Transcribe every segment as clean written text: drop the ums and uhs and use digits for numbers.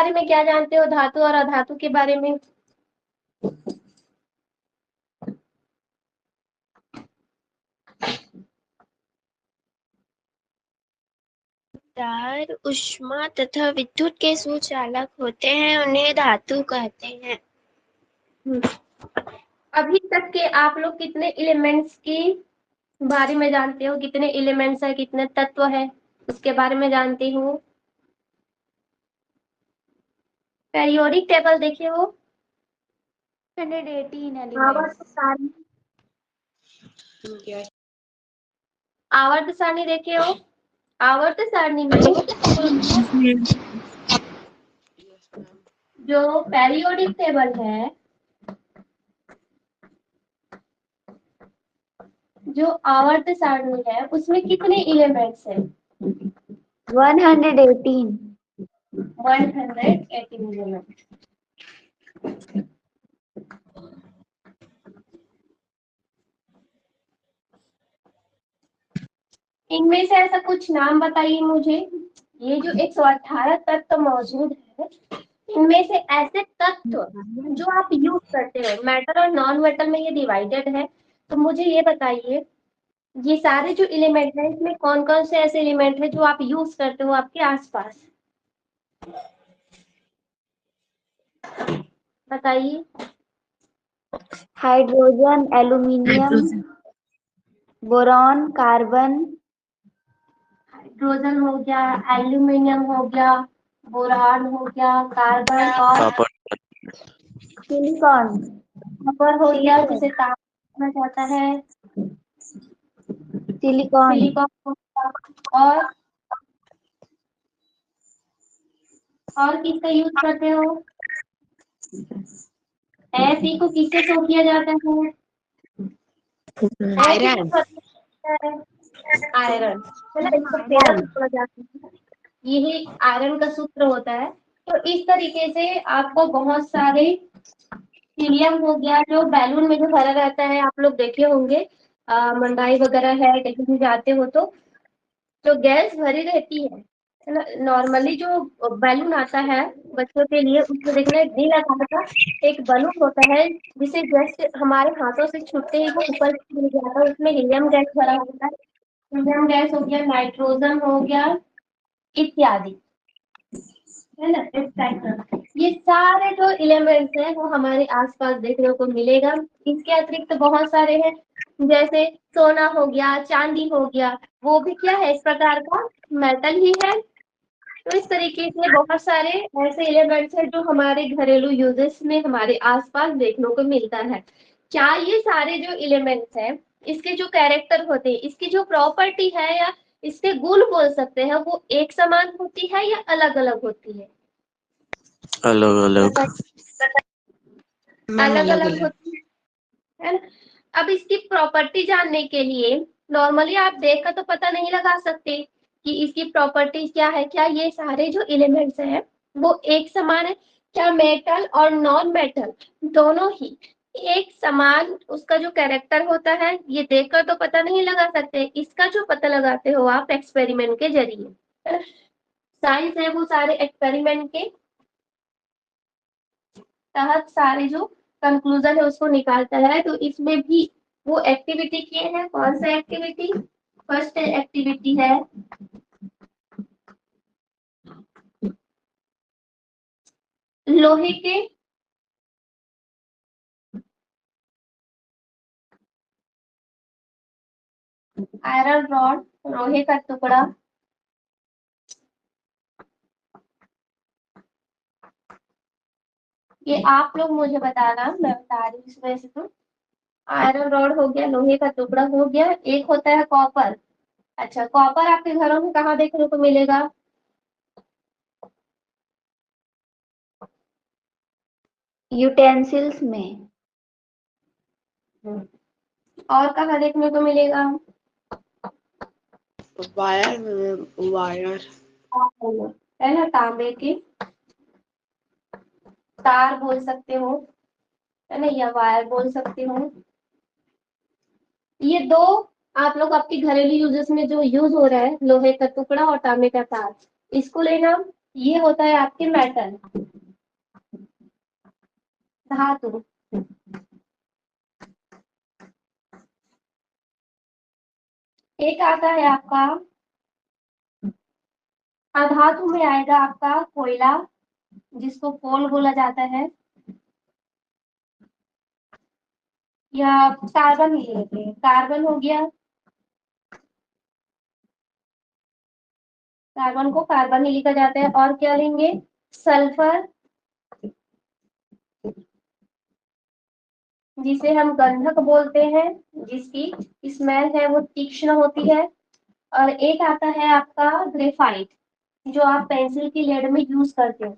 बारे में क्या जानते हो, धातु और अधातु के बारे में? तार ऊष्मा तथा विद्युत के सुचालक होते हैं, उन्हें धातु कहते हैं। अभी तक के आप लोग कितने एलिमेंट्स की बारे में जानते हो? कितने एलिमेंट्स है, कितने तत्व है, उसके बारे में जानते हो? पेरियोडिक टेबल देखे हो? 118 आवर्त एलिमेंट्स। सारणी, आवर्त सारणी देखे हो? आवर्त सारणी में जो पेरियोडिक टेबल है, जो आवर्त सारणी है, उसमें कितने एलिमेंट्स हैं? 118। 118 एलिमेंट्स। इनमें से ऐसा कुछ नाम बताइए मुझे। ये जो 118 तत्व मौजूद है, इनमें से ऐसे तत्व जो आप यूज करते हो, मेटल और नॉन मेटल में ये डिवाइडेड है, तो मुझे ये बताइए, ये सारे जो एलिमेंट है, इसमें कौन कौन से ऐसे एलिमेंट है जो आप यूज करते हो आपके आसपास? बताइए। Hydrogen, aluminium, boron, carbon, hydrogen हो गया, एल्यूमिनियम हो गया, बोरान हो गया, कार्बन और सिलिकॉन। कॉपर हो गया, जिसे तांबा कहा जाता है, सिलिकॉन। सिलिकॉन हो गया, और किसका यूज करते हो? Fe को किससे शो किया जाता है? आयरन। आयरन, है ना, इसको फेरस बोला जाता है, यही आयरन का सूत्र होता है। तो इस तरीके से आपको बहुत सारे, हीलियम हो गया, जो बैलून में जो भरा रहता है, आप लोग देखे होंगे, मंडाई वगैरह है, कहीं भी जाते हो तो जो गैस भरी रहती है ना, नॉर्मली जो बैलून आता है बच्चों के लिए, उसमें देखना एक नीला कलर का एक बलून होता है, जिसे जस्ट हमारे हाथों से छूते ही वो ऊपर मिल जाता है, उसमें हीलियम गैस भरा होता है। हीलियम गैस हो गया, नाइट्रोजन हो गया, इत्यादि, है ना, इस टाइप का। ये सारे जो एलिमेंट्स हैं वो हमारे आसपास देखने को मिलेगा। इसके अतिरिक्त बहुत सारे हैं, जैसे सोना हो गया, चांदी हो गया, वो भी क्या है, इस प्रकार का मेटल ही है। तो इस तरीके से बहुत सारे ऐसे एलिमेंट्स हैं जो हमारे घरेलू यूजेस में हमारे आसपास देखने को मिलता है। क्या ये सारे जो एलिमेंट्स हैं, इसके जो कैरेक्टर होते हैं, इसकी जो प्रॉपर्टी है या इसके गुण बोल सकते हैं, वो एक समान होती है या अलग अलग होती है? अलग अलग। अलग अलग होती है ना। अब इसकी प्रॉपर्टी जानने के लिए नॉर्मली आप देख कर तो पता नहीं लगा सकते कि इसकी प्रॉपर्टी क्या है। क्या ये सारे जो एलिमेंट्स हैं वो एक समान है? क्या मेटल और नॉन मेटल दोनों ही एक समान उसका जो कैरेक्टर होता है, ये देखकर तो पता नहीं लगा सकते। इसका जो पता लगाते हो आप एक्सपेरिमेंट के जरिए, साइंस है वो सारे एक्सपेरिमेंट के तहत सारे जो कंक्लूजन है उसको निकालता है। तो इसमें भी वो एक्टिविटी किए हैं। कौन सा एक्टिविटी? फर्स्ट एक्टिविटी है लोहे के आयरन रॉड, लोहे का टुकड़ा, ये आप लोग मुझे बताना, मैं बता रही हूँ इसमें से। तो आयरन रॉड हो गया, लोहे का टुकड़ा हो गया, एक होता है कॉपर। अच्छा, कॉपर आपके घरों में कहाँ देखने को मिलेगा? यूटेंसिल्स में। और कहाँ देखने को मिलेगा? वायर है ना, तांबे के तार बोल सकते हो, है ना, या वायर बोल सकते हो। ये दो आप लोग आपके घरेलू यूजेस में जो यूज हो रहा है, लोहे का टुकड़ा और तांबे का तार, इसको लेना। ये होता है आपके मेटल, धातु। एक आता है आपका अधातु में आएगा आपका कोयला, जिसको कोल बोला जाता है, या कार्बन ही लेते हैं। कार्बन हो गया, कार्बन को कार्बन ही लिखा जाता है। और क्या लेंगे? सल्फर, जिसे हम गंधक बोलते हैं, जिसकी स्मेल है वो तीक्ष्ण होती है। और एक आता है आपका ग्रेफाइट, जो आप पेंसिल की लेड में यूज करते हो।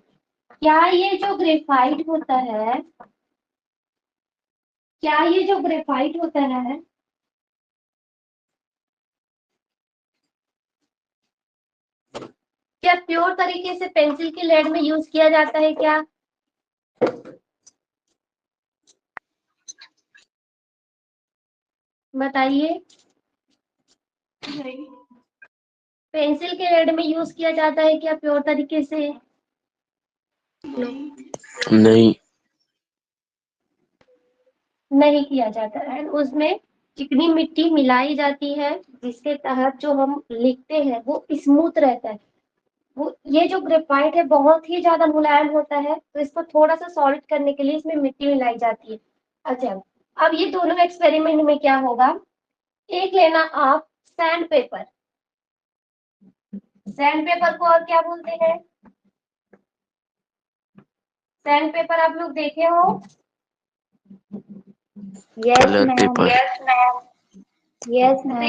क्या ये जो ग्रेफाइट होता है, क्या ये जो ग्रेफाइट होता है, क्या प्योर तरीके से पेंसिल की लेड में यूज किया जाता है क्या? बताइए। पेंसिल के लेड में यूज किया जाता है क्या प्योर तरीके से? नहीं। नहीं किया जाता है। उसमें चिकनी मिट्टी मिलाई जाती है, जिसके तहत जो हम लिखते हैं वो स्मूथ रहता है। वो ये जो ग्रेफाइट है बहुत ही ज्यादा मुलायम होता है, तो इसको थोड़ा सा सॉलिड करने के लिए इसमें मिट्टी मिलाई जाती है। अच्छा, अब ये दोनों एक्सपेरिमेंट में क्या होगा, एक लेना आप सैंड पेपर। सैंड पेपर को और क्या बोलते हैं? सैंड पेपर आप लोग देखे हो? Yes colour ma'am. Paper. Yes ma'am.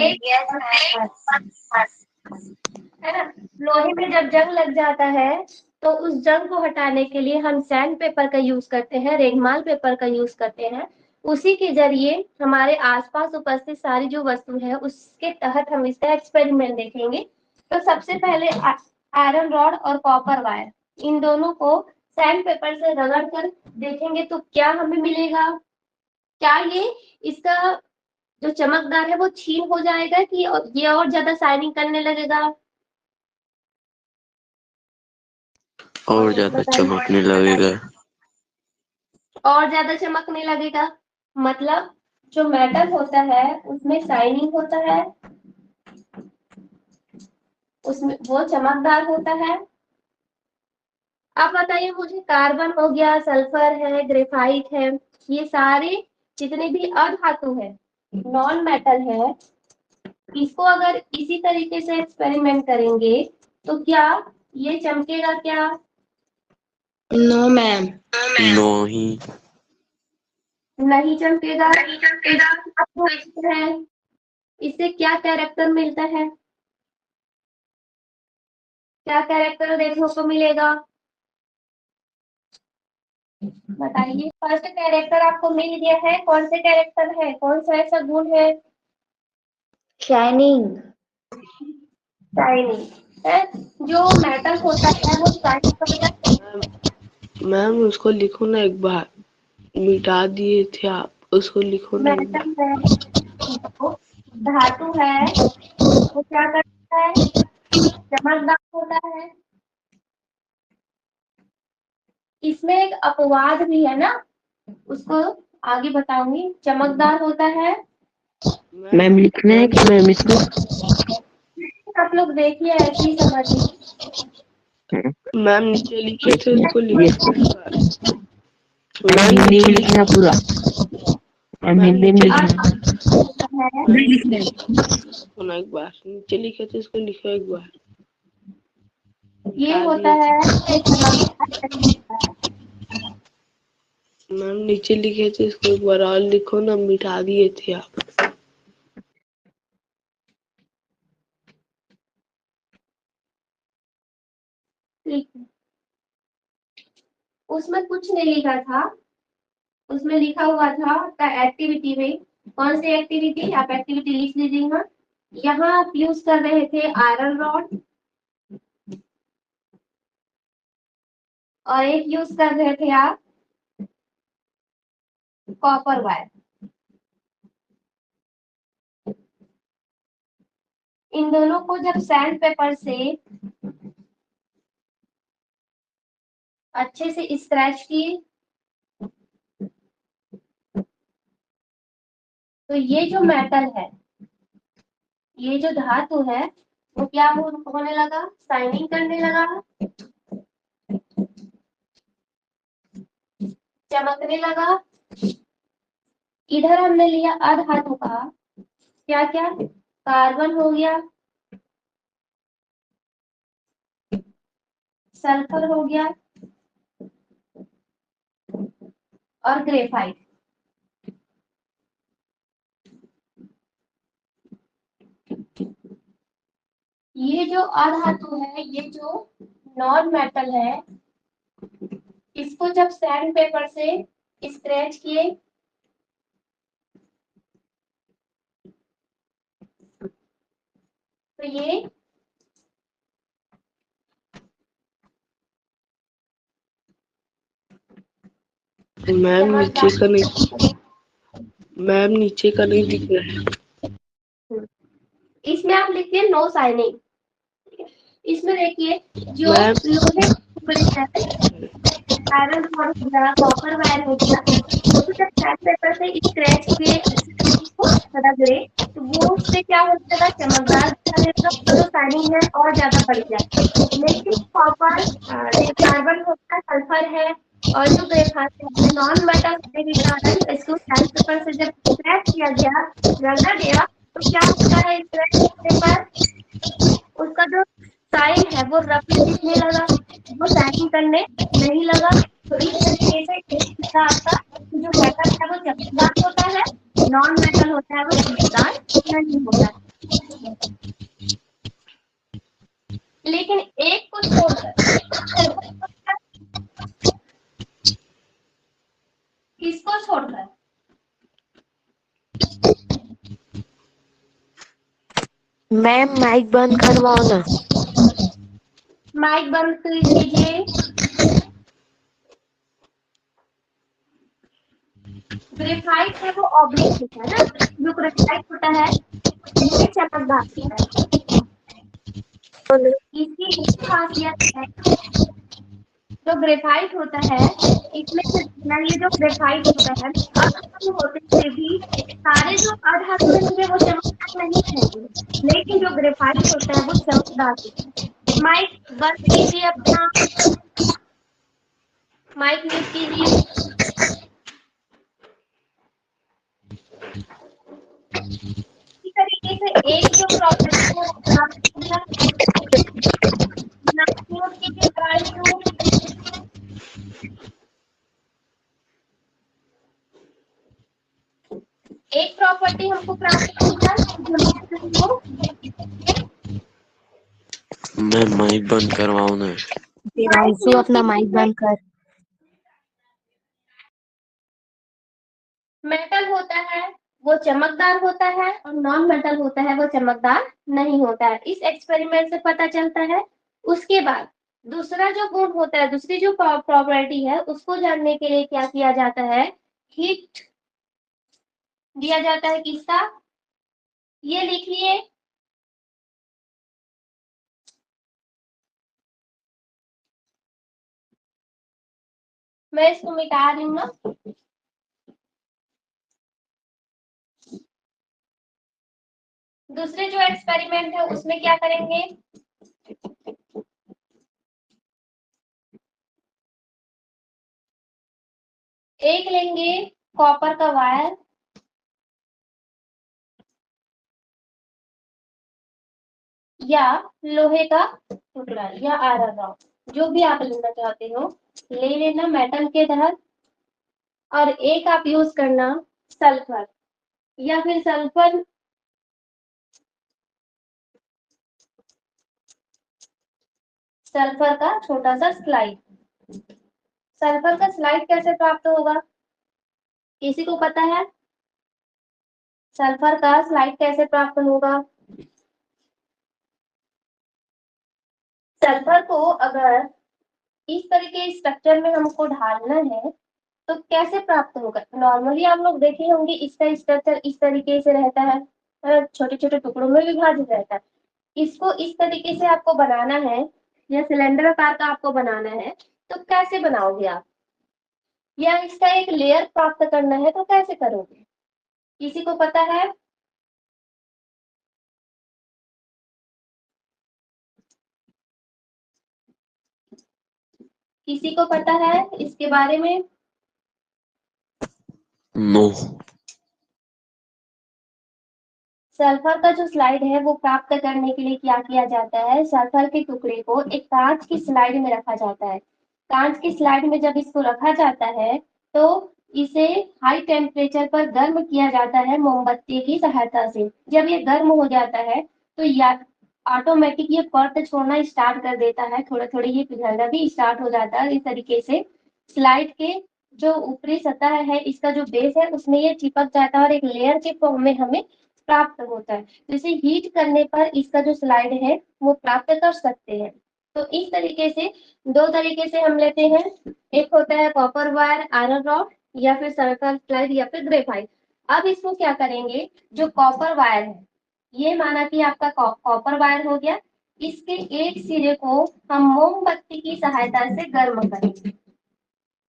है ना? लोहे में जब जंग लग जाता है तो उस जंग को हटाने के लिए हम सैंड पेपर का यूज करते हैं, रेगमाल पेपर का यूज करते हैं। उसी के जरिए हमारे आसपास उपस्थित सारी जो वस्तु है उसके तहत हम इसका एक्सपेरिमेंट देखेंगे। तो सबसे पहले आयरन रॉड और कॉपर वायर, इन दोनों को सैंड पेपर से रगड़ कर देखेंगे तो क्या हमें मिलेगा। क्या ये इसका जो चमकदार है वो छीन हो जाएगा कि ये और ज्यादा शाइनिंग करने लगेगा? और ज्यादा बताइए। चमकने लगेगा। और ज्यादा चमकने लगेगा मतलब जो मेटल होता है उसमें शाइनिंग होता है, उसमें वो चमकदार होता है। अब बताइए मुझे, कार्बन हो गया, सल्फर है, ग्रेफाइट है, ये सारे जितने भी अधातु है, नॉन मेटल है, इसको अगर इसी तरीके से एक्सपेरिमेंट करेंगे तो क्या ये चमकेगा क्या? No ma'am. No he. नहीं चमकेगा। है, इससे क्या कैरेक्टर मिलता है? क्या कैरेक्टर देखने को मिलेगा? बताइए। फर्स्ट कैरेक्टर आपको मिल गया है, कौन से कैरेक्टर है, कौन सा ऐसा गुण है? शाइनिंग। शाइनिंग है। जो मेटल होता है वो शाइन करता है। मैम उसको लिखो ना एक बार, मिटा दिए थे आप, उसको लिखो ना एक बार। मेटल है, जो धातु है, वो क्या करता है? चमकदार होता है। इसमें एक अपवाद भी है ना, उसको आगे बताऊंगी। चमकदार होता है। मैम लिखना है कि मैम इसको? आप लोग देखिए, ऐसे ही समझिए। मैम नीचे लिखे थे उसको लिखो एक बार। मैम हिंदी में लिखना पूरा। मैम हिंदी में लिखना। है, लिखो ना एक बार, नीचे लिखे थे उसको लिखो एक बार। ये मिटा होता दिए है थे। ये चमकदार है। मैम नीचे लिखे थे इसको एक बार और लिखो ना, मिटा दिए थे आप। ठीक है। उसमें कुछ नहीं लिखा था, उसमें लिखा हुआ था का एक्टिविटी में। कौन सी एक्टिविटी? आप एक्टिविटी लिख लीजिएगा। यहाँ आप यूज कर रहे थे आयरन रॉड, और एक यूज कर रहे थे आप कॉपर वायर। इन दोनों को जब सैंड पेपर से अच्छे से स्क्रैच किए तो ये जो मेटल है, ये जो धातु है, वो क्या होने लगा, शाइनिंग करने लगा, चमकने लगा। इधर हमने लिया अधातु का, क्या क्या, कार्बन हो गया, सल्फर हो गया और ग्रेफाइट। ये जो अधातु है, ये जो नॉन मेटल है, इसको जब सैंड पेपर से स्क्रैच किए तो ये मैम नीचे का नहीं, मैम नीचे का नहीं दिख रहा है। इसमें आप लिखिए नो शाइनिंग। इसमें देखिए जो मैम लोहे आयरन हो गया, कॉपर वायर हो गया, उसको जब सैंड पेपर से स्क्रैच किए रगड़े तो वो उससे क्या हो जाएगा, चमकदार दिखने लगेगा, जो शाइनिंग है और ज्यादा बढ़ जाए। लेकिन कॉपर, कार्बन होता है, सल्फर है और जो ग्रेफाइट है, नॉन मेटल होने के कारण इसको सैंड पेपर से जब स्क्रैच किया गया, रगड़ा गया, तो क्या होता है, स्क्रैच करने पर उसका जो साइन है वो रफली दिखने लगा, वो शाइनिंग करने नहीं लगा। तो इस तरीके से एक सीधा आपका जो मेटल है वो चमकदार होता है, नॉन मेटल होता है वो चमकदार नहीं होता है। लेकिन एक को छोड़कर किसको छोड़कर, मैम माइक बंद करवाओ ना। माइक बंद कर लीजिए। ग्रेफाइट है वो ऑब्लिक होता है ना, जो ग्रेफाइट होता है ये चमकदार होता है। इसकी एक खासियत है, जो ग्रेफाइट होता है इसमें ये जो ग्रेफाइट होता है, अधातु होते हुए भी सारे जो अधातु रहेंगे वो चमकदार नहीं रहेंगे, लेकिन जो ग्रेफाइट होता है वो चमकदार होता है। माइक बंद कीजिए अपना, माइक म्यूट कीजिए। इसी तरीके से एक जो प्रॉपर्टी है वो प्राप्त हो गया। म्यूट कीजिए, गाड़ी म्यूट। एक प्रॉपर्टी हमको प्राप्त हो गया, मैं माइक बंद करवाऊँ ना। देवांशु अपना माइक बंद कर। मेटल होता है वो चमकदार होता है और नॉन मेटल होता है वो चमकदार नहीं होता है, इस एक्सपेरिमेंट से पता चलता है। उसके बाद दूसरा जो गुण होता है, दूसरी जो प्रॉपर्टी है, उसको जानने के लिए क्या किया जाता है, हीट दिया जाता है। किसका, ये लिखिए, मैं इसको मिटा रही हूँ ना। दूसरे जो एक्सपेरिमेंट है उसमें क्या करेंगे, एक लेंगे कॉपर का वायर या लोहे का टुकड़ा या आयरन रॉड, जो भी आप लेना चाहते हो ले लेना मेटल के तहत। और एक आप यूज करना सल्फर, या फिर सल्फर सल्फर का छोटा सा स्लाइड। सल्फर का स्लाइड कैसे प्राप्त होगा, किसी को पता है, सल्फर का स्लाइड कैसे प्राप्त होगा। सल्फर को अगर इस तरीके स्ट्रक्चर में हमको ढालना है तो कैसे प्राप्त होगा। नॉर्मली आप लोग देखे होंगे इसका स्ट्रक्चर इस तरीके से रहता है, छोटे छोटे टुकड़ों में विभाजित रहता है। इसको इस तरीके से आपको बनाना है या सिलेंडर आकार का आपको बनाना है तो कैसे बनाओगे आप, या इसका एक लेयर प्राप्त करना है तो कैसे करोगे, किसी को पता है? किसी को पता है इसके बारे में? नो। सल्फर का जो स्लाइड है वो प्राप्त करने के लिए क्या किया जाता है, सल्फर के टुकड़े को एक कांच की स्लाइड में रखा जाता है। कांच की स्लाइड में जब इसको रखा जाता है तो इसे हाई टेम्परेचर पर गर्म किया जाता है मोमबत्ती की सहायता से। जब ये गर्म हो जाता है तो या ऑटोमेटिक ये परत छोड़ना स्टार्ट कर देता है, थोड़े थोड़े ये पिघलना भी स्टार्ट हो जाता है। इस तरीके से स्लाइड के जो ऊपरी सतह है, इसका जो बेस है उसमें ये चिपक जाता है और एक लेयर के फॉर्म में हमें प्राप्त होता है। तो इसे हीट करने पर इसका जो स्लाइड है वो प्राप्त कर सकते हैं। तो इस तरीके से दो तरीके से हम लेते हैं, एक होता है कॉपर वायर आयरन रॉड, या फिर सल्फर स्लाइड, या फिर ग्रेफाइट। अब इसको क्या करेंगे, जो कॉपर वायर है, ये माना कि आपका कॉपर वायर हो गया, इसके एक सिरे को हम मोमबत्ती की सहायता से गर्म करेंगे।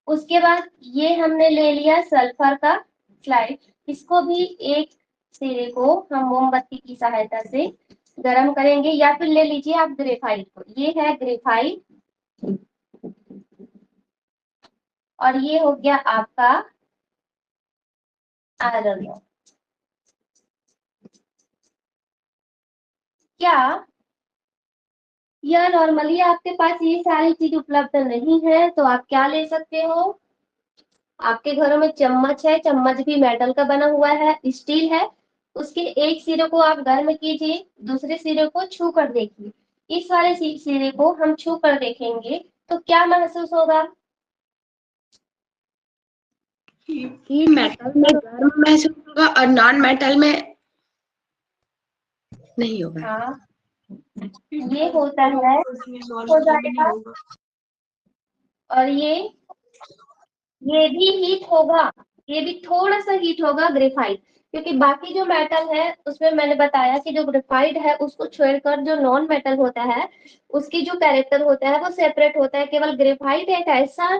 उसके बाद ये हमने ले लिया सल्फर का स्लाइड, इसको भी एक सिरे को हम मोमबत्ती की सहायता से गर्म करेंगे, या फिर ले लीजिए आप ग्रेफाइट को, ये है ग्रेफाइट, और ये हो गया आपका आयरन रॉड। क्या यह नॉर्मली आपके पास ये सारी चीज उपलब्ध नहीं है तो आप क्या ले सकते हो, आपके घरों में चम्मच है, चम्मच भी मेटल का बना हुआ है, स्टील है, उसके एक सिरे को आप गर्म कीजिए, दूसरे सिरे को छू कर देखिए। इस वाले सिरे को हम छू कर देखेंगे तो क्या महसूस होगा? ये मेटल में गर्म महसूस होगा और नॉन मेटल में नहीं होगा। हाँ, ये होता है, हो जाएगा, और ये भी हीट होगा, ये भी थोड़ा सा हीट होगा ग्रेफाइट, क्योंकि बाकी जो मेटल है उसमें मैंने बताया कि जो ग्रेफाइट है उसको छोड़कर जो नॉन मेटल होता है उसकी जो कैरेक्टर होता है वो सेपरेट होता है। केवल ग्रेफाइट एक ऐसा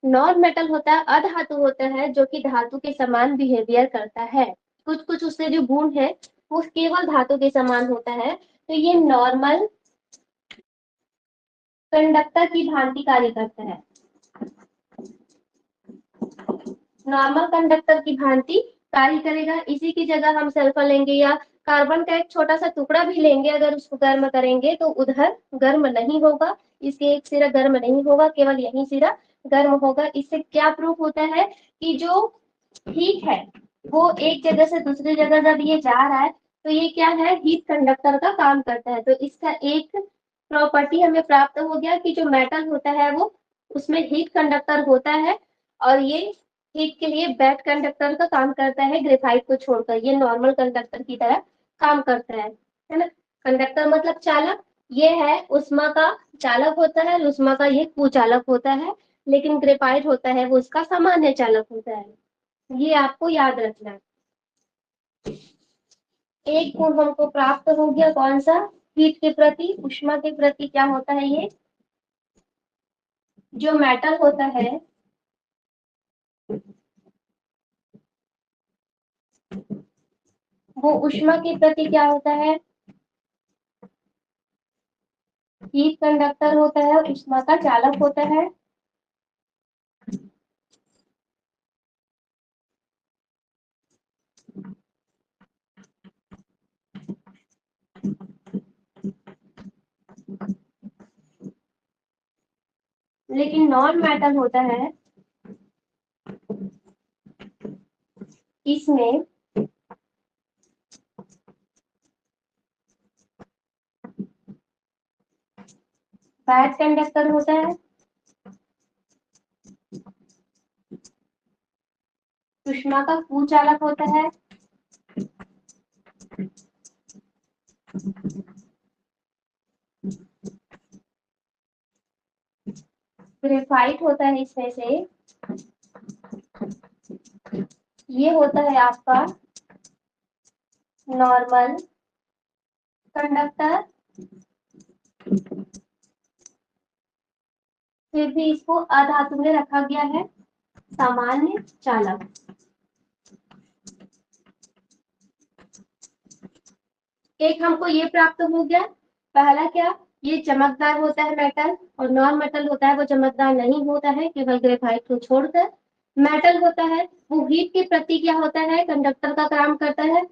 नॉन मेटल होता है, अधातु होता है, जो कि धातु के समान बिहेवियर करता है। कुछ कुछ उससे जो गुण है वो केवल धातु के समान होता है। तो ये नॉर्मल कंडक्टर की भांति कार्य करता है, नॉर्मल कंडक्टर की भांति कार्य करेगा। इसी की जगह हम सल्फर लेंगे या कार्बन का एक छोटा सा टुकड़ा भी लेंगे, अगर उसको गर्म करेंगे तो उधर गर्म नहीं होगा, इसके एक सिरा गर्म नहीं होगा, केवल यही सिरा गर्म होगा। इससे क्या प्रूफ होता है कि जो हीट है वो एक जगह से दूसरी जगह जब ये जा रहा है तो ये क्या है, हीट कंडक्टर का काम करता है। तो इसका एक प्रॉपर्टी हमें प्राप्त हो गया कि जो मेटल होता है वो उसमें हीट कंडक्टर होता है, और ये हीट के लिए बैड कंडक्टर का काम करता है ग्रेफाइट को छोड़कर, ये नॉर्मल कंडक्टर की तरह काम करता है ना। कंडक्टर मतलब चालक, ये है उष्मा का चालक होता है, उष्मा का ये कुचालक होता है, लेकिन ग्रेफाइट होता है वो उसका सामान्य चालक होता है। ये आपको याद रखना है। एक गुण हमको प्राप्त हो गया, कौन सा, हीट के प्रति, उष्मा के प्रति क्या होता है, ये जो मेटल होता है वो उष्मा के प्रति क्या होता है, हीट कंडक्टर होता है, उष्मा का चालक होता है। लेकिन नॉन मेटल होता है, इसमें बैड कंडक्टर होता है, उष्मा का कुचालक होता है, ग्रेफाइट होता है इसमें से, ये होता है आपका नॉर्मल कंडक्टर, फिर भी इसको अधातु में रखा गया है सामान्य चालक। एक हमको ये प्राप्त हो गया। पहला क्या, ये चमकदार होता है मेटल, और नॉन मेटल होता है वो चमकदार नहीं होता है, केवल ग्रेफाइट को छोड़कर। मेटल होता है वो हीट के प्रति क्या होता है, कंडक्टर का काम करता है,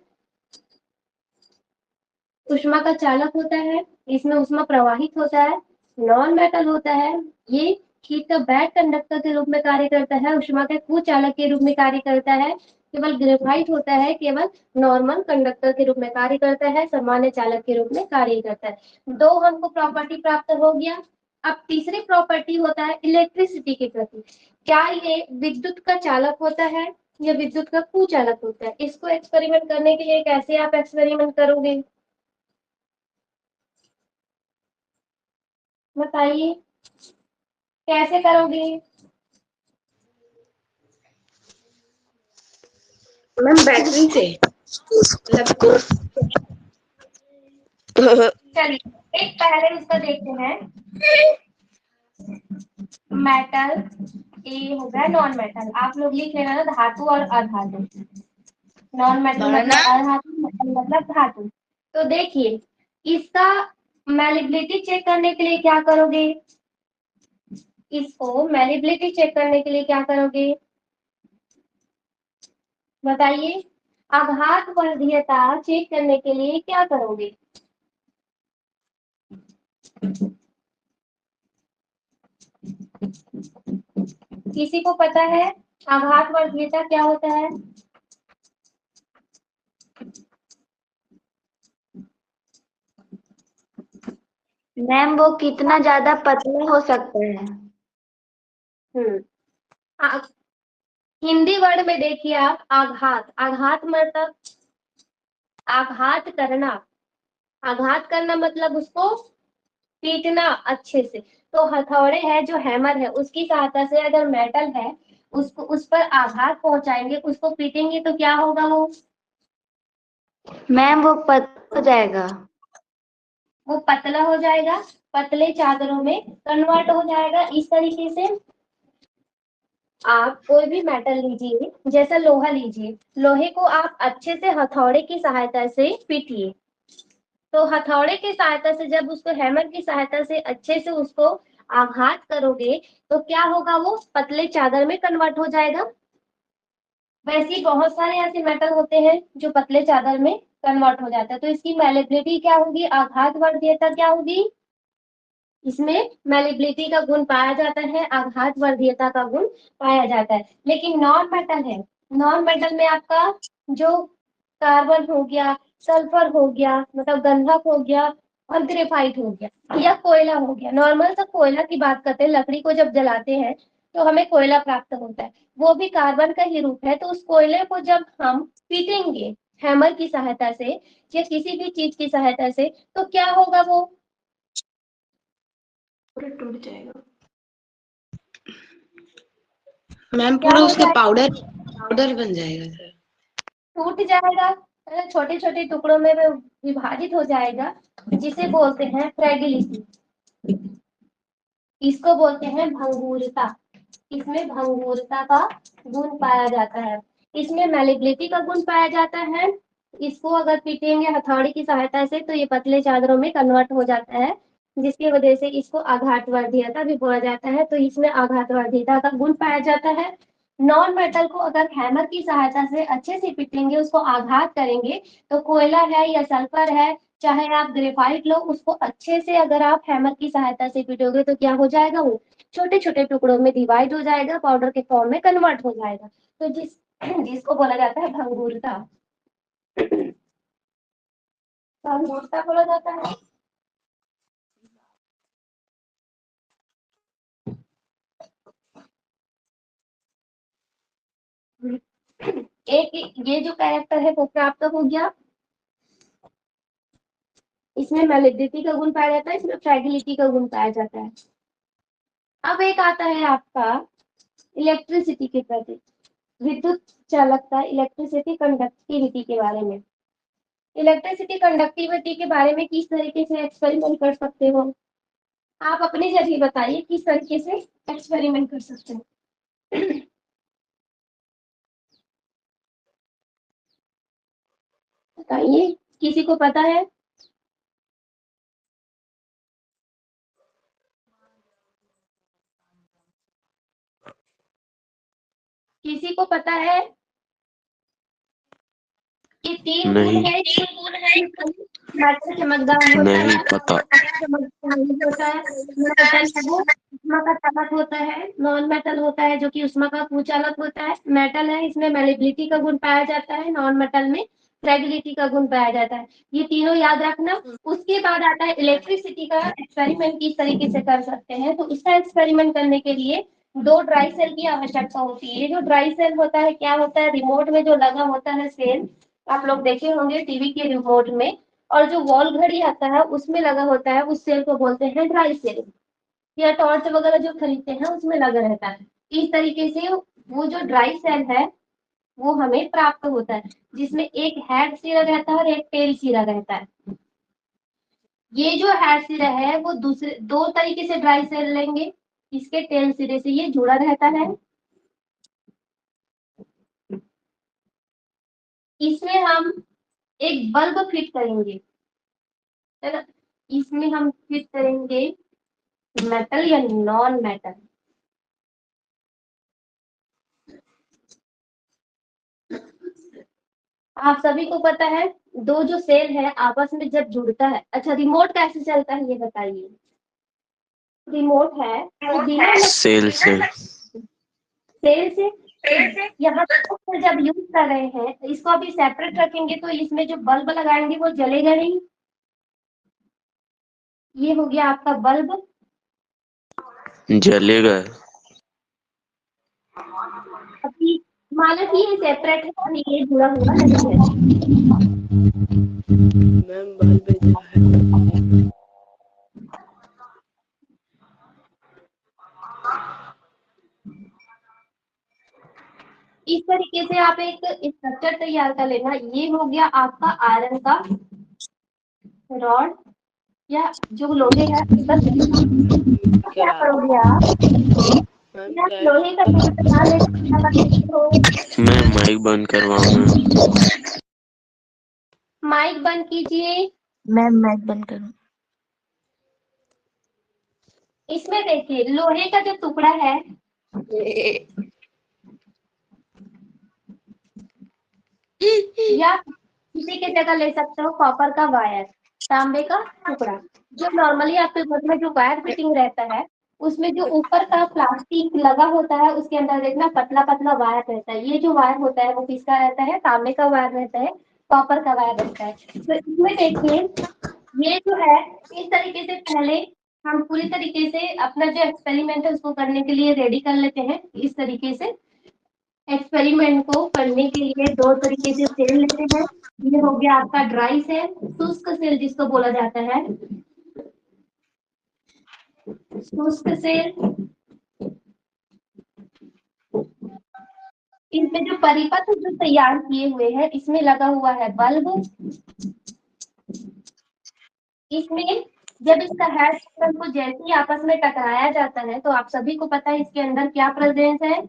ऊष्मा का चालक होता है, इसमें ऊष्मा प्रवाहित होता है। नॉन मेटल होता है ये हीट का बैड कंडक्टर के रूप में कार्य करता है, ऊष्मा के कुचालक के रूप में कार्य करता है। केवल ग्रेफाइट होता है केवल नॉर्मल कंडक्टर के रूप में कार्य करता है, सामान्य चालक के रूप में कार्य करता है। दो हमको प्रॉपर्टी प्राप्त हो गया। अब तीसरी प्रॉपर्टी होता है इलेक्ट्रिसिटी के प्रति। क्या ये विद्युत का चालक होता है या विद्युत का कुचालक होता है? इसको एक्सपेरिमेंट करने के लिए कैसे आप एक्सपेरिमेंट करोगे बताइए, कैसे करोगे? मैम बैटरी से चलिए एक पहले इसका देखते हैं। मेटल ए हो गया, नॉन मेटल आप लोग लिख लेना ना, धातु और अधातु। नॉन मेटल मतलब अधातु, मेटल मतलब धातु। तो देखिए इसका मैलिबिलिटी चेक करने के लिए क्या करोगे, इसको मैलिबिलिटी चेक करने के लिए क्या करोगे बताइए? आघात वर्धीयता चेक करने के लिए क्या करोगे? किसी को पता है आघात वर्धीयता क्या होता है? मैम वो कितना ज्यादा पतला हो सकता है? हिंदी वर्ड में देखिए आप, आघात, आघात मतलब आघात करना, आघात करना मतलब उसको पीटना अच्छे से। तो हथौड़े है जो हैमर है उसकी सहायता से अगर मेटल है उसको उस पर आघात पहुंचाएंगे, उसको पीटेंगे तो क्या होगा मैम वो पतला हो जाएगा। वो पतला हो जाएगा, पतले चादरों में कन्वर्ट हो जाएगा। इस तरीके से आप कोई भी मेटल लीजिए, जैसा लोहा लीजिए, लोहे को आप अच्छे से हथौड़े की सहायता से पीटिए। तो हथौड़े की सहायता से जब उसको हैमर की सहायता से अच्छे से उसको आघात करोगे तो क्या होगा, वो पतले चादर में कन्वर्ट हो जाएगा। वैसे बहुत सारे ऐसे मेटल होते हैं जो पतले चादर में कन्वर्ट हो जाता है। तो इसकी मैलिबिलिटी क्या होगी, आघात वर्धीयता क्या होगी, इसमें मैलिबिलिटी का गुण पाया जाता है, आघात वर्धीयता का गुण पाया जाता है। लेकिन नॉन मेटल है, नॉन मेटल में आपका जो कार्बन हो गया, सल्फर हो गया मतलब गंधक हो गया, और ग्रेफाइट हो गया या कोयला हो गया। नॉर्मल सा कोयला की बात करते हैं, लकड़ी को जब जलाते हैं तो हमें कोयला प्राप्त होता है, वो भी कार्बन का ही रूप है। तो उस कोयले को जब हम पीटेंगे हैमर की सहायता से या किसी भी चीज की सहायता से तो क्या होगा, वो पूरा टूट जाएगा मैम, क्या पूरा हो उसका जाएगा, पाउडर बन जाएगा सर। टूट जाएगा, छोटे छोटे टुकड़ों में वो विभाजित हो जाएगा, जिसे बोलते हैं फ्रैगिलिटी। इसको बोलते हैं भंगुरता। इसमें भंगुरता का गुण पाया जाता है, इसमें मैलिबिलिटी का गुण पाया जाता है। इसको अगर पीटेंगे हथौड़ी की सहायता से तो ये पतले चादरों में कन्वर्ट हो जाता है, जिसकी वजह से इसको आघात वर्धीयता भी बोला जाता है। तो इसमें आघात वर्धीयता का गुण पाया जाता है। नॉन मेटल को अगर हैमर की सहायता से अच्छे से पीटेंगे, उसको आघात करेंगे, तो कोयला है या सल्फर है, चाहे आप ग्रेफाइट लो, उसको अच्छे से अगर आप हैमर की सहायता से पीटोगे तो क्या हो जाएगा, वो छोटे छोटे टुकड़ों में डिवाइड हो जाएगा, पाउडर के फॉर्म में कन्वर्ट हो जाएगा। तो जिसको बोला जाता है भंगुरता, भंगुरता बोला जाता है। एक ये जो कैरेक्टर है वो प्राप्त हो गया, इसमें मैलिबिलिटी का गुण पाया जाता है, इसमें फ्रैगिलिटी का गुण पाया जाता है। अब एक आता है आपका इलेक्ट्रिसिटी के प्रति, विद्युत चालकता, इलेक्ट्रिसिटी कंडक्टिविटी के बारे में। इलेक्ट्रिसिटी कंडक्टिविटी के बारे में किस तरीके से एक्सपेरिमेंट कर सकते हो? आप अपने जरिए बताइए किस तरीके से एक्सपेरिमेंट कर सकते हैं। बताइए, किसी को पता है? किसी को पता है? ये तीन गुण नहीं है, मेटल चमकदार होता है, नहीं पता। चमकदार नहीं होता है, मेटल है वो उष्मा का चालक होता है, नॉन मेटल होता है जो कि उष्मा का कुचालक होता है, मेटल है इसमें मेलेबिलिटी का गुण पाया जाता है, नॉन मेटल में फ्रेगिलिटी का गुण पाया जाता है। ये तीनों याद रखना। उसके बाद आता है इलेक्ट्रिसिटी का एक्सपेरिमेंट किस तरीके से कर सकते हैं। तो इसका एक्सपेरिमेंट करने के लिए दो ड्राई सेल की आवश्यकता होती है। ये जो ड्राई सेल होता है क्या होता है, रिमोट में जो लगा होता है सेल, आप लोग देखे होंगे टीवी के रिमोट में, और जो वॉल घड़ी आता है उसमें लगा होता है, उस सेल को बोलते हैं ड्राई सेल, या टॉर्च वगैरह जो खरीदते हैं उसमें लगा रहता है। इस तरीके से वो जो ड्राई सेल है वो हमें प्राप्त होता है, जिसमें एक हेड सिरा रहता है और एक टेल सिरा रहता है। ये जो हेड सिरा है वो दूसरे दो तरीके से ड्राई सेल लेंगे, इसके टेल सिरे से ये जुड़ा रहता है। इसमें हम एक बल्ब फिट करेंगे, है ना। इसमें हम फिट करेंगे मेटल या नॉन मेटल। आप सभी को पता है दो जो सेल है आपस में जब जुड़ता है, अच्छा रिमोट कैसे चलता है ये बताइए। रिमोट है तो बिना सेल से। सेल से, तो यहाँ पर जब यूज कर रहे हैं तो इसको अभी सेपरेट रखेंगे तो इसमें जो बल्ब लगाएंगे वो जलेगा नहीं। ये हो गया आपका बल्ब। जलेगा। अभी माना कि ये सेपरेट है और ये जुड़ा हुआ नहीं है। मैम बल्ब इधर है। इस तरीके से आप एक स्ट्रक्चर तैयार कर लेना। ये हो गया आपका आयरन का रॉड या जो लोहे है उसका क्या क्या करोगे आप, मैम या क्या लोहे का टुकड़ा बना लेते हो। मैं माइक बंद करवाऊँ ना? माइक बंद कीजिए। मैम माइक बंद करो। इसमें देखिए लोहे का जो टुकड़ा है या किसी की जगह ले सकते हो कॉपर का वायर, तांबे का टुकड़ा। जो नॉर्मली आपके घर में जो वायर फिटिंग रहता है उसमें जो ऊपर का प्लास्टिक लगा होता है उसके अंदर देखना पतला पतला वायर रहता है। ये जो वायर होता है वो किसका रहता है, तांबे का वायर रहता है, कॉपर का वायर रहता है। तो इसमें देखिए ये जो है इस तरीके से पहले हम पूरी तरीके से अपना जो एक्सपेरिमेंट है उसको करने के लिए रेडी कर लेते हैं। इस तरीके से एक्सपेरिमेंट को करने के लिए दो तरीके से सेल लेते हैं। ये हो गया आपका ड्राई सेल, शुष्क सेल जिसको बोला जाता है, शुष्क सेल। इसमें जो परिपथ जो तैयार किए हुए हैं इसमें लगा हुआ है बल्ब। इसमें जब इसका हेड सिस्टम को जैसे ही आपस में टकराया जाता है तो आप सभी को पता है इसके अंदर क्या प्रेजेंस है,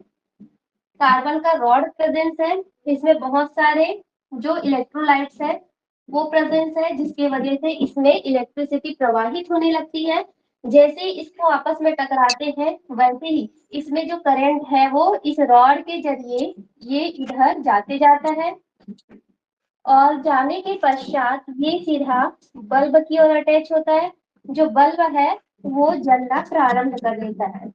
कार्बन का रॉड प्रेजेंस है। इसमें बहुत सारे जो इलेक्ट्रोलाइट्स है वो प्रेजेंस है, जिसकी वजह से इसमें इलेक्ट्रिसिटी प्रवाहित होने लगती है। जैसे ही इसको आपस में टकराते हैं वैसे ही इसमें जो करंट है वो इस रॉड के जरिए ये इधर जाते जाता है, और जाने के पश्चात ये सीधा बल्ब की ओर अटैच होता है। जो बल्ब है वो जलना प्रारंभ कर देता है।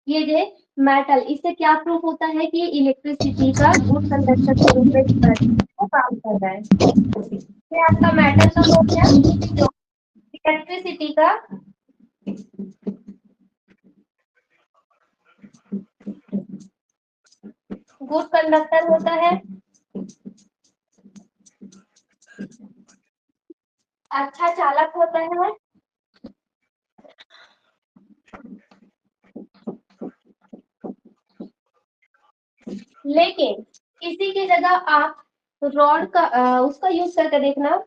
ये जो मेटल, इससे क्या प्रूफ होता है कि इलेक्ट्रिसिटी का गुड कंडक्टर के रूप में वो काम कर रहा है। ये आपका मेटल का हो गया, इलेक्ट्रिसिटी का गुड कंडक्टर होता है, अच्छा चालक होता है। लेकिन इसी की जगह आप रॉड का उसका यूज करके देखना,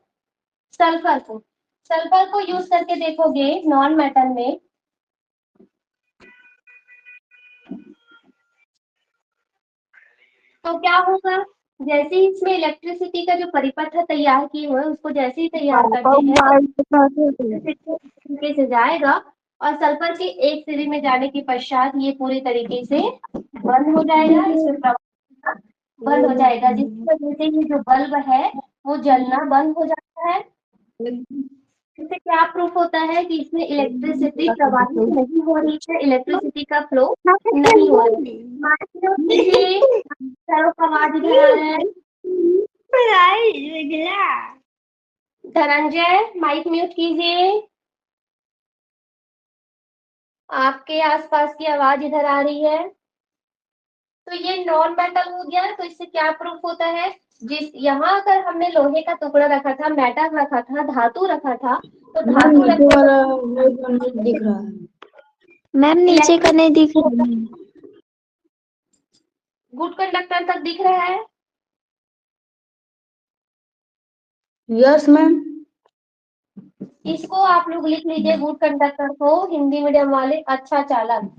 सल्फर को। सल्फर को यूज करके देखोगे नॉन मेटल में, तो क्या होगा, जैसे ही इसमें इलेक्ट्रिसिटी का जो परिपथ तैयार किए हुए हैं उसको जैसे ही तैयार करते हैं तरीके से जाएगा और सल्फर के एक सिरे में जाने के पश्चात ये पूरी तरीके से बंद हो जाएगा, इसमें प्रवाह बंद हो जाएगा, जिसकी वजह से ये जो बल्ब है वो जलना बंद हो जाता है। इससे क्या प्रूफ होता है कि इसमें इलेक्ट्रिसिटी प्रवाहित नहीं हो रही है, इलेक्ट्रिसिटी का फ्लो नहीं हो रहा है। आवाज इधर आ रहा है। धनंजय माइक म्यूट कीजिए, आपके आसपास की आवाज इधर आ रही है। तो ये नॉन मेटल हो गया, तो इससे क्या प्रूफ होता है, जिस यहाँ अगर हमने लोहे का टुकड़ा रखा था, मेटल रखा था, धातु रखा था, तो धातु दिख रहा है मैम, नीचे का नहीं दिख रहा है। गुड कंडक्टर तक दिख रहा है। Yes ma'am. इसको आप लोग लिख लीजिए, गुड कंडक्टर को हिंदी मीडियम वाले अच्छा चालक।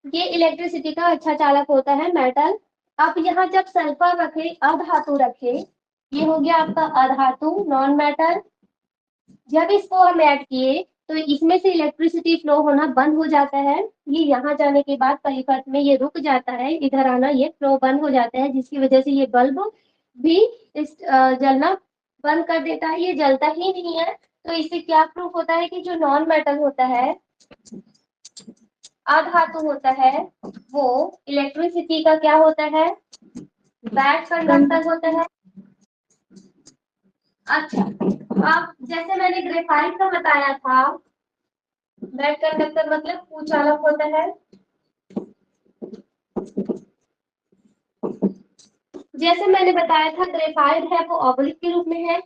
ये इलेक्ट्रिसिटी का अच्छा चालक होता है मेटल। अब यहाँ जब सल्फर रखे, अधातु रखे, ये हो गया आपका अधातु नॉन मेटल। जब इसको हम ऐड किए तो इसमें से इलेक्ट्रिसिटी फ्लो होना बंद हो जाता है, ये यहाँ जाने के बाद परिपथ में ये रुक जाता है, इधर आना ये फ्लो बंद हो जाता है, जिसकी वजह से ये बल्ब भी इस जलना बंद कर देता है, ये जलता ही नहीं है। तो इससे क्या प्रूफ होता है कि जो नॉन मेटल होता है, अधातु होता है, वो इलेक्ट्रिसिटी का क्या होता है, बैड कंडक्टर होता है। अच्छा, अब जैसे मैंने ग्रेफाइट का बताया था, बैड कंडक्टर मतलब कुचालक होता है। जैसे मैंने बताया था ग्रेफाइट है वो ऑब्लिक के रूप में है,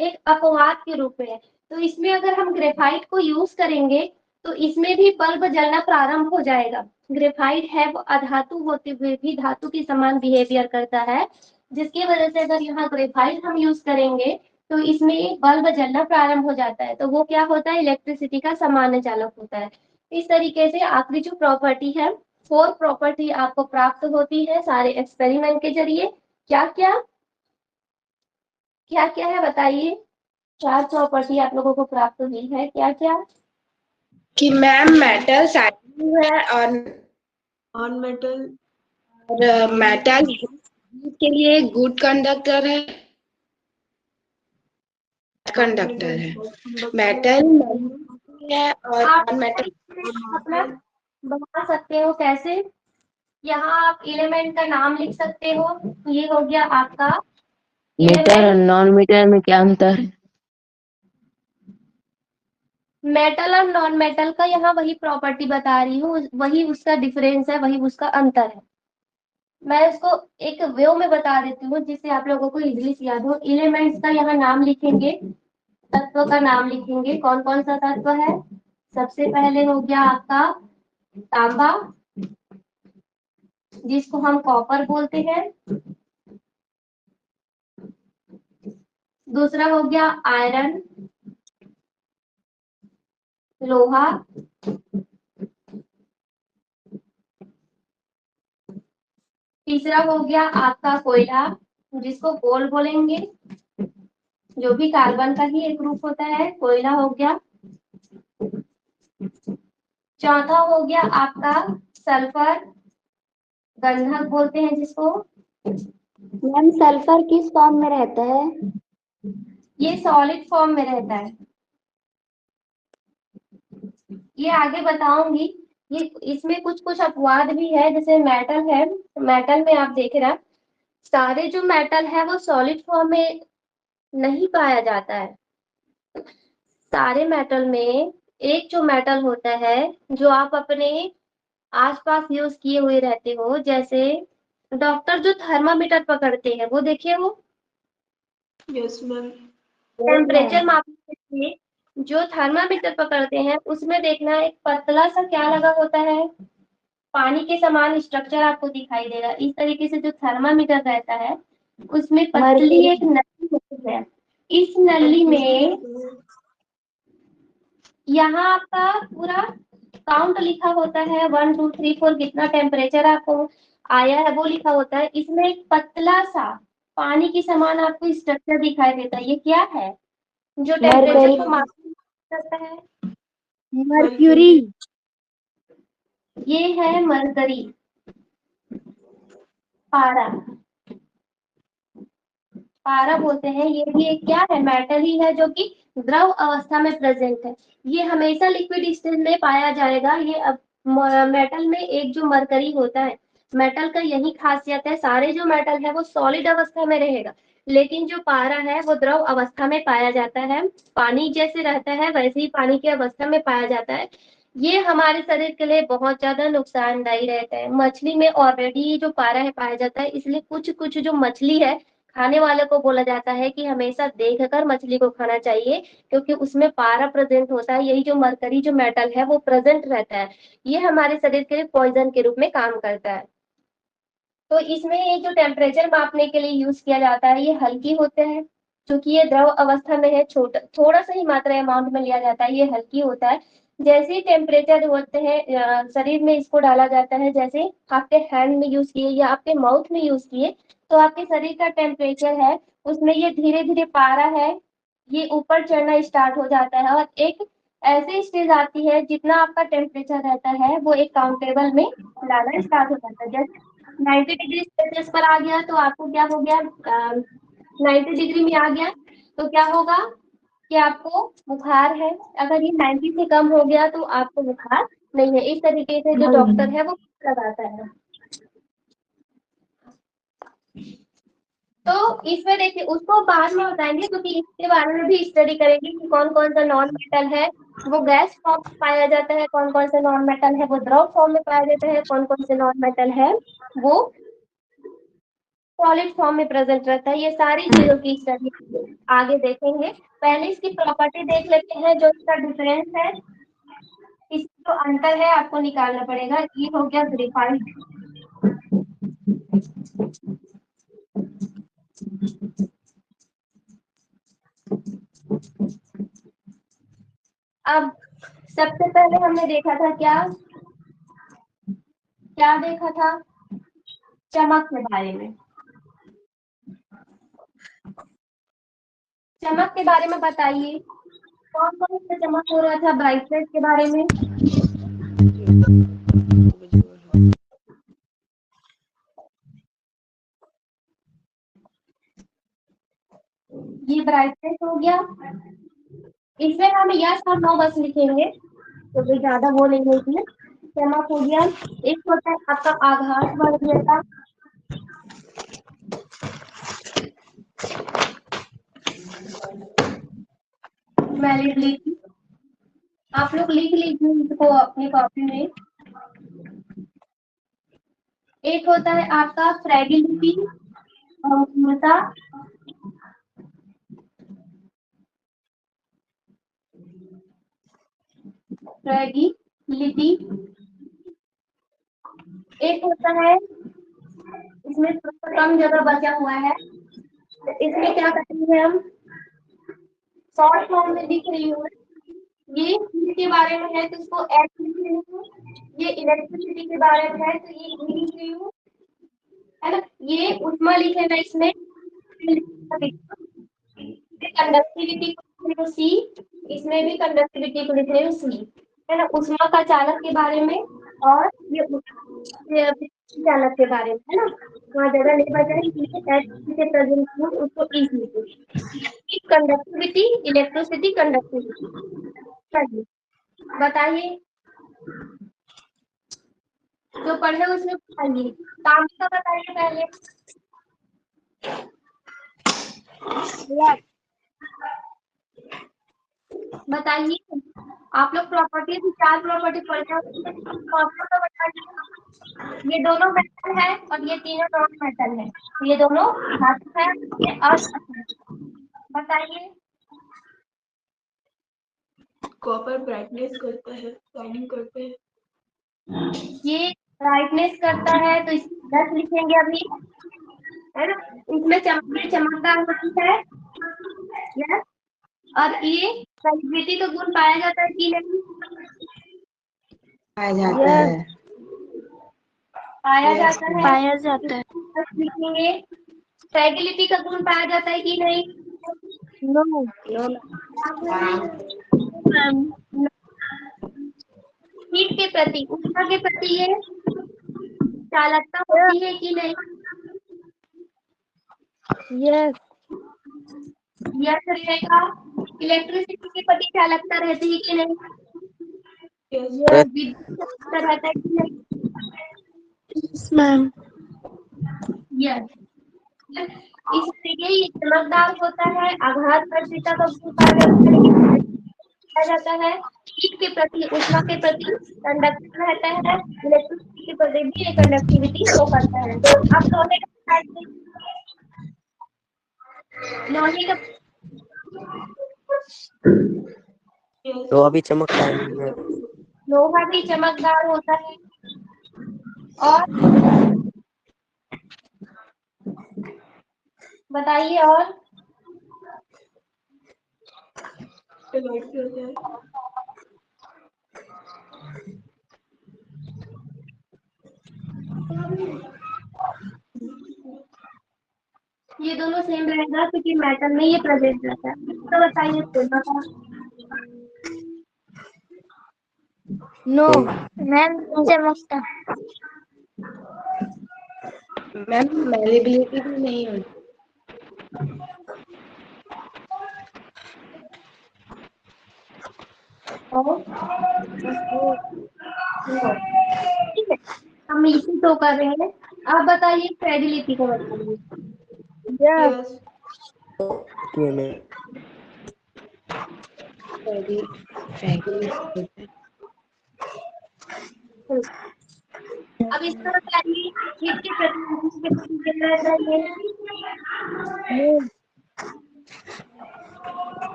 एक अपवाद के रूप में है। तो इसमें अगर हम ग्रेफाइट को यूज करेंगे तो इसमें भी बल्ब जलना प्रारंभ हो जाएगा। ग्रेफाइट है वो अधातु होते हुए भी धातु के समान बिहेवियर करता है, जिसकी वजह से अगर यहाँ ग्रेफाइट हम यूज करेंगे तो इसमें बल्ब जलना प्रारंभ हो जाता है। तो वो क्या होता है, इलेक्ट्रिसिटी का सामान्य चालक होता है। इस तरीके से आखिरी जो प्रॉपर्टी है, 4 प्रॉपर्टी आपको प्राप्त होती है सारे एक्सपेरिमेंट के जरिए। क्या क्या क्या क्या है बताइए, 4 प्रॉपर्टी आप लोगों को प्राप्त हुई है, क्या क्या? कि मैम मेटल साइकिल है और नॉन मेटल, और मेटल के लिए गुड कंडक्टर है, मेटल है और आप नॉन मेटल। अपना बता सकते हो कैसे, यहाँ आप एलिमेंट का नाम लिख सकते हो। ये हो गया आपका मीटर और नॉन मीटर में क्या अंतर है? मेटल और नॉन मेटल का यहाँ वही प्रॉपर्टी बता रही हूँ, वही उसका डिफरेंस है, वही उसका अंतर है। मैं इसको एक वे में बता देती हूँ जिससे आप लोगों को इजीली याद हो। एलिमेंट्स का यहाँ नाम लिखेंगे, तत्व का नाम लिखेंगे, कौन कौन सा तत्व है। सबसे पहले हो गया आपका तांबा, जिसको हम कॉपर बोलते हैं। दूसरा हो गया आयरन, लोहा। तीसरा हो गया आपका कोयला, जिसको कोल बोलेंगे, जो भी कार्बन का ही एक रूप होता है, कोयला हो गया। चौथा हो गया आपका सल्फर, गंधक बोलते हैं जिसको। मैम सल्फर किस फॉर्म में रहता है? ये सॉलिड फॉर्म में रहता है, ये आगे बताऊंगी। ये इसमें कुछ कुछ अपवाद भी है, जैसे मेटल है, मेटल में आप देख रहे हैं सारे जो मेटल है वो सॉलिड फॉर्म में नहीं पाया जाता है। सारे मेटल में एक जो मेटल होता है जो आप अपने आसपास यूज किए हुए रहते हो, जैसे डॉक्टर जो थर्मामीटर पकड़ते हैं वो देखे हो, यस मैम। टेम्परेचर मापने के लिए जो थर्मामीटर पकड़ते हैं उसमें देखना एक पतला सा क्या लगा होता है, पानी के समान स्ट्रक्चर आपको दिखाई देगा। इस तरीके से जो थर्मामीटर रहता है उसमें पतली एक नली होती है। इस नली में यहाँ आपका पूरा काउंट लिखा होता है, 1 2 3 4 कितना टेम्परेचर आपको आया है वो लिखा होता है। इसमें एक पतला सा पानी के समान आपको स्ट्रक्चर दिखाई देता है। ये क्या है जो टेम्परेचर को माप सकता है? मर्क्यूरी। ये है मरकरी, पारा। पारा बोलते हैं। ये भी एक क्या है, मेटल ही है जो कि द्रव अवस्था में प्रेजेंट है। ये हमेशा लिक्विड स्टेज में पाया जाएगा। ये मेटल में एक जो मरकरी होता है, मेटल का यही खासियत है, सारे जो मेटल है वो सॉलिड अवस्था में रहेगा, लेकिन जो पारा है वो द्रव अवस्था में पाया जाता है। पानी जैसे रहता है वैसे ही पानी की अवस्था में पाया जाता है। ये हमारे शरीर के लिए बहुत ज्यादा नुकसानदायी रहता है। मछली में ऑलरेडी जो पारा है पाया जाता है, इसलिए कुछ कुछ जो मछली है खाने वाले को बोला जाता है कि हमेशा देखकर मछली को खाना चाहिए, क्योंकि उसमें पारा प्रेजेंट होता है। यही जो मरकरी जो मेटल है वो प्रेजेंट रहता है। ये हमारे शरीर के लिए पॉइजन के रूप में काम करता है। तो इसमें ये जो टेम्परेचर मापने के लिए यूज किया जाता है, ये हल्की होते हैं, क्योंकि ये द्रव अवस्था में है, छोटा थोड़ा सा ही मात्रा अमाउंट में लिया जाता है, ये हल्की होता है। जैसे ही टेम्परेचर होते हैं शरीर में इसको डाला जाता है, जैसे आपके हैंड में यूज किए या आपके माउथ में यूज किए, तो आपके शरीर का टेम्परेचर है उसमें ये धीरे धीरे पारा है ये ऊपर चढ़ना स्टार्ट हो जाता है, और एक ऐसी स्टेज आती है जितना आपका टेम्परेचर रहता है वो एक काउंटेबल में लाना स्टार्ट हो जाता है। जैसे 90 डिग्री सेल्सियस पर आ गया तो आपको क्या हो गया, 90 डिग्री में आ गया तो क्या होगा कि आपको बुखार है। अगर ये 90 से कम हो गया तो आपको बुखार नहीं है। इस तरीके से जो डॉक्टर है वो लगाता है। तो इसमें देखिए उसको बाद में बताएंगे, क्योंकि इसके बारे में भी स्टडी करेंगे कि कौन कौन सा नॉन मेटल है वो गैस फॉर्म में पाया जाता है, कौन कौन से नॉन मेटल है वो द्रव फॉर्म में पाया जाता है, कौन कौन से नॉन मेटल है वो सॉलिड फॉर्म में प्रेजेंट रहता है। ये सारी चीजों की स्टडी आगे देखेंगे। पहले इसकी प्रॉपर्टी देख लेते हैं, जो इसका डिफरेंस है, इसका जो अंतर है आपको निकालना पड़ेगा। ये हो गया ग्रेफाइट, अब सबसे पहले हमने देखा था क्या क्या देखा था, चमक के बारे में। चमक के बारे में बताइए, कौन कौन सा चमक हो रहा था ब्राइटनेस के बारे में? ये ब्राइटनेस हो गया। इसमें हम यस और नो बस लिखेंगे, तो कोई ज्यादा वो नहीं होगी। चमक हो गया। एक होता है आपका आभास वर्णीयता, मैलिबिलिटी। आप लोग लिख लीजिए इसको अपनी कॉपी में। एक होता है आपका फ्रेगिलिटी, अक्षमता। फ्रेगिलिटी। एक होता है इसमें थोड़ा कम जगह बचा हुआ है, तो इसमें क्या करेंगे हम, शॉर्ट फॉर्म में लिख रही हूँ। ये इसके बारे में है तो इसको एच लिख रही हूँ। ये इलेक्ट्रिसिटी के बारे में है तो ये ई लिख रही हूँ, है ना। ये उष्मा लिखे मैं इसमें, कंडक्टिविटी को लिख रही हूँ सी, इसमें भी कंडक्टिविटी को लिख रही हूँ सी, है ना। उष्मा का चालक के बारे में और ये चालक के बारे में, है ना। वहाँ जगह नहीं बचा है इसलिए एच से प्रेजेंट हूँ उसको ई लिखूँ। Conductivity, electricity, conductivity. बताइए जो पढ़े उसमें बताइए, काम का बताइए पहले। बताइए आप लोग प्रॉपर्टी की 4 प्रॉपर्टी पढ़ते हैं, तो आप लोग तो बताइए। ये दोनों मेटल है और ये तीनों नॉन मेटल है, ये दोनों धातु है और बताइए। कॉपर ब्राइटनेस करता है, शाइनिंग करते हैं। ये ब्राइटनेस करता है तो इसमें 10 लिखेंगे अभी, है ना। इसमें चमकदार होती है, यस। और ये सॉलिबिलिटी का गुण पाया जाता है कि नहीं? पाया जाता है। पाया जाता है। पाया जाता है। 10 लिखेंगे। फ्रैगिलिटी का गुण पाया जाता है कि नहीं? नो। हीट के प्रति, ऊष्मा के प्रति ये चालकता होती है कि नहीं? यस। यस रहेगा। इलेक्ट्रिसिटी के प्रति चालकता रहती है कि नहीं? विद्युत चालकता रहता है कि नहीं? मैम। यस। इसलिए ये चमकदार होता है, आघातवर्तीता का गुण पाया जाता है, हीट के प्रति, ऊष्मा के प्रति कंडक्टिव रहता है, इलेक्ट्रिसिटी के प्रति भी ये कंडक्टिविटी शो करता है। अब लोहे का, लोहे का तो अभी चमकता है। लोहा भी चमकदार होता है। और बताइए और ये दोनों सेम रहेगा क्योंकि मेटल में ये प्रेजेंट रहता है। तो बताइए सोना का। नो मैम, चमकता। मैम मैलेबिलिटी भी नहीं होती। ठीक है, हम इसी तो कर रहे हैं। आप बताइए फ्रेडिलिटी को बताइए। यस। अब इसका बताइए हीट के प्रति, ऊष्मा के प्रति क्या रहता है ये?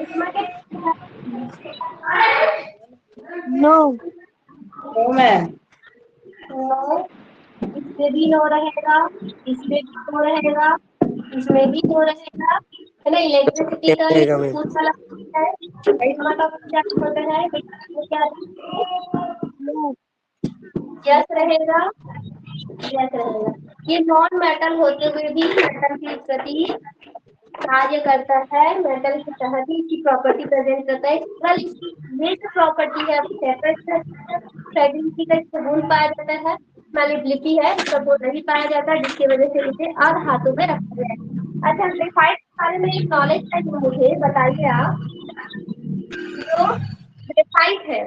ऊष्मा के नो। मैम नो, इसमें भी नो रहेगा, इसमें भी नो रहेगा, इसमें भी नो रहेगा, है ना। इलेक्ट्रिसिटी का ही रहेगा मैम। कुछ वाला है, ऊष्मा का क्या होता है, क्या यस रहेगा, यस रहेगा। ये नॉन मेटल होते हुए भी मेटल के प्रति कार्य करता है, मेटल के तहत ही इसकी प्रॉपर्टी प्रेजेंट करता है। कल इसकी ये जो प्रॉपर्टी है सेपरेट फ्रेगमेंटी का इसका गुण पाया जाता है, मैलिबिलिटी है इसका गुण नहीं पाया जाता, जिसकी वजह से इसे और हाथों में रखा गया है। अच्छा, ग्रेफाइट के बारे में एक नॉलेज है जो मुझे बताइए आप। जो ग्रेफाइट है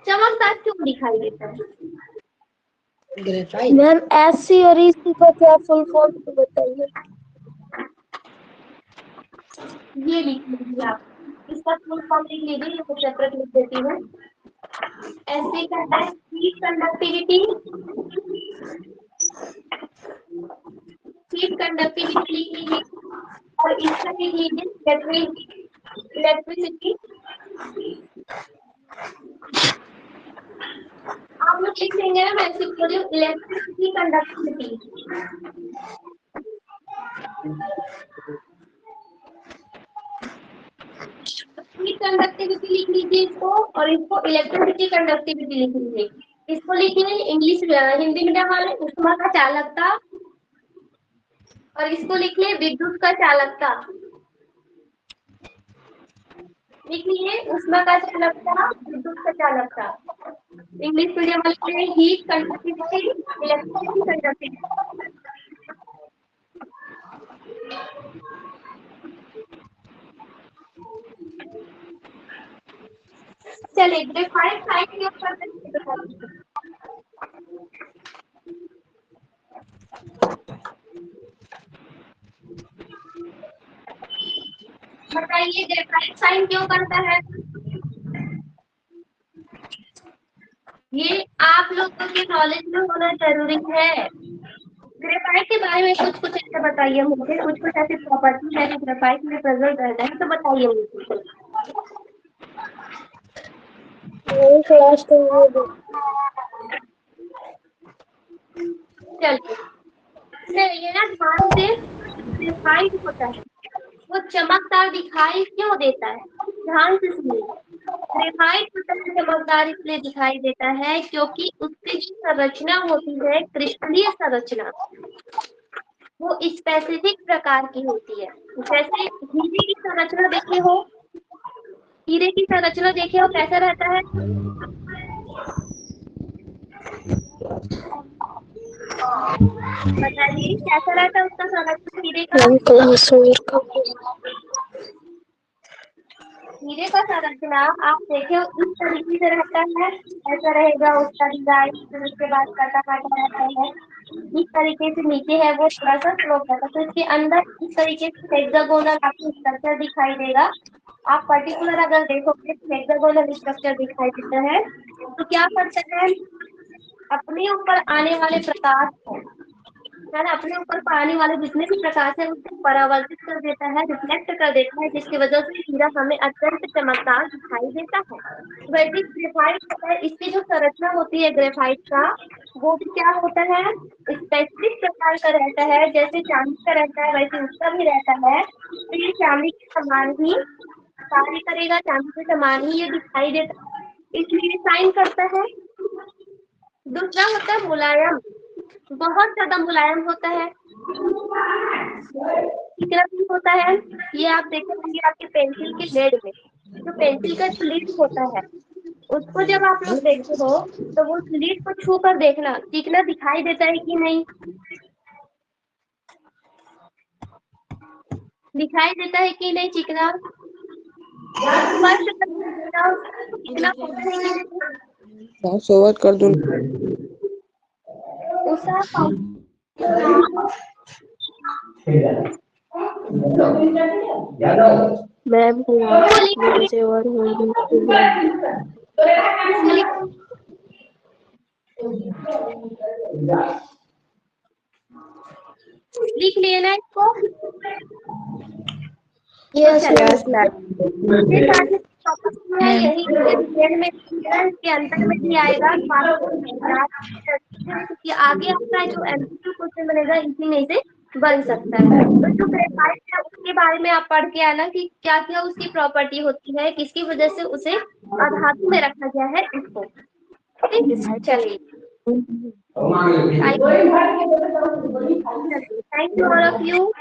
चमकदार क्यों दिखाई देता है? ग्रेफाइट मैम, SC और EC का क्या फुल फॉर्म तो बताइए। ये लिख लीजिए आप, इसका फुल फॉर्म लिख लीजिए, ये सेपरेट लिख देती हूँ। ऐसे करता है हीट कंडक्टिविटी, हीट कंडक्टिविटी लिख लीजिए और इसका लिख लीजिए इलेक्ट्रिसिटी। आप लोग लिख लेंगे ना, मैं ऐसे बोल रही हूँ इलेक्ट्रिसिटी कंडक्टिविटी। हीट कंडक्टिविटी लिख लीजिए इसको, और इसको इलेक्ट्रिसिटी कंडक्टिविटी लिख लीजिए। इसको लिखिए इंग्लिश हिंदी मीडियम वाले ऊष्मा का चालकता, और इसको लिख लिए विद्युत का चालकता। लिख लीजिए ऊष्मा का चालकता, विद्युत का चालकता। इंग्लिश मीडियम वाले हीट कंडक्टिविटी, इलेक्ट्रिसिटी कंडक्टिविटी। चलिए ग्रेफाइट साइड के ऊपर बताइए ग्रेफाइट साइन क्यों करता है? ये आप लोगों के नॉलेज में होना जरूरी है। ग्रेफाइट के बारे में कुछ कुछ ऐसे बताइए मुझे, कुछ कुछ ऐसी प्रॉपर्टी है जो ग्रेफाइट में प्रेजेंट रहता है, तो बताइए मुझे। क्लास तो चलिए ये ना ध्यान से ग्रेफाइट होता है, वो चमकदार दिखाई क्यों देता है? ध्यान से सुनिए। ग्रेफाइट चमकदार इसलिए दिखाई देता है क्योंकि उसकी जो संरचना होती है, क्रिस्टलीय संरचना, वो स्पेसिफिक प्रकार की होती है। जैसे हीरे की संरचना देखे हो, हीरे की संरचना देखे हो कैसा रहता है? बताइए कैसा रहता है उसका संरचना हीरे का? हीरे का संरचना आप देखे इस तरीके से रहता है, ऐसा रहेगा उसका डिजाइन, फिर उसके बाद कटा काटा रहता है, इस तरीके से नीचे है वो थोड़ा सा स्लोप रहता है, तो इसके अंदर इस तरीके से हेक्सागोनल आपको स्ट्रक्चर दिखाई देगा। आप पर्टिकुलर अगर देखोगे तो हेक्सागोनल स्ट्रक्चर दिखाई देता है। तो क्या करता है, अपने ऊपर आने वाले प्रकाश को, यानी अपने ऊपर आने वाले जितने भी प्रकाश है उसको परावर्तित कर देता है, रिफ्लेक्ट कर देता है, जिसकी वजह से हीरा हमें अत्यंत चमकदार दिखाई देता है। वैसे ग्रेफाइट है, इसकी जो संरचना होती है ग्रेफाइट का, वो भी क्या होता है, स्पेसिफिक प्रकार का रहता है। जैसे चांदी का रहता है वैसे उसका भी रहता है। तो ये चांदी के समान ही कार्य करेगा, चांदी के समान ही ये दिखाई देता है, इसलिए साइन करता है। दूसरा होता है मुलायम, बहुत ज्यादा मुलायम होता है। कितना भी होता है, ये आप देखे होंगे आपके पेंसिल के लेड में, जो पेंसिल का लीड होता है उसको जब आप लोग देखते हो तो वो लीड को छू कर देखना, चिकना दिखाई देता है कि नहीं? दिखाई देता है कि नहीं चिकना? स्पष्ट चिकना होता है कि नहीं? फॉरवर्ड कर दूं? उसका मैम से और लिख लिए ना इसको? Yes ma'am. यही के अंदर में ही आएगा कि आगे आपका जो एमसीक्यू क्वेश्चन बनेगा इसी में से बन सकता है। तो जो ग्रेफाइट है उसके बारे में आप पढ़ के आना कि क्या क्या उसकी प्रॉपर्टी होती है, किसकी वजह से उसे अधातु में रखा गया है इसको। चलिए thank you all of you.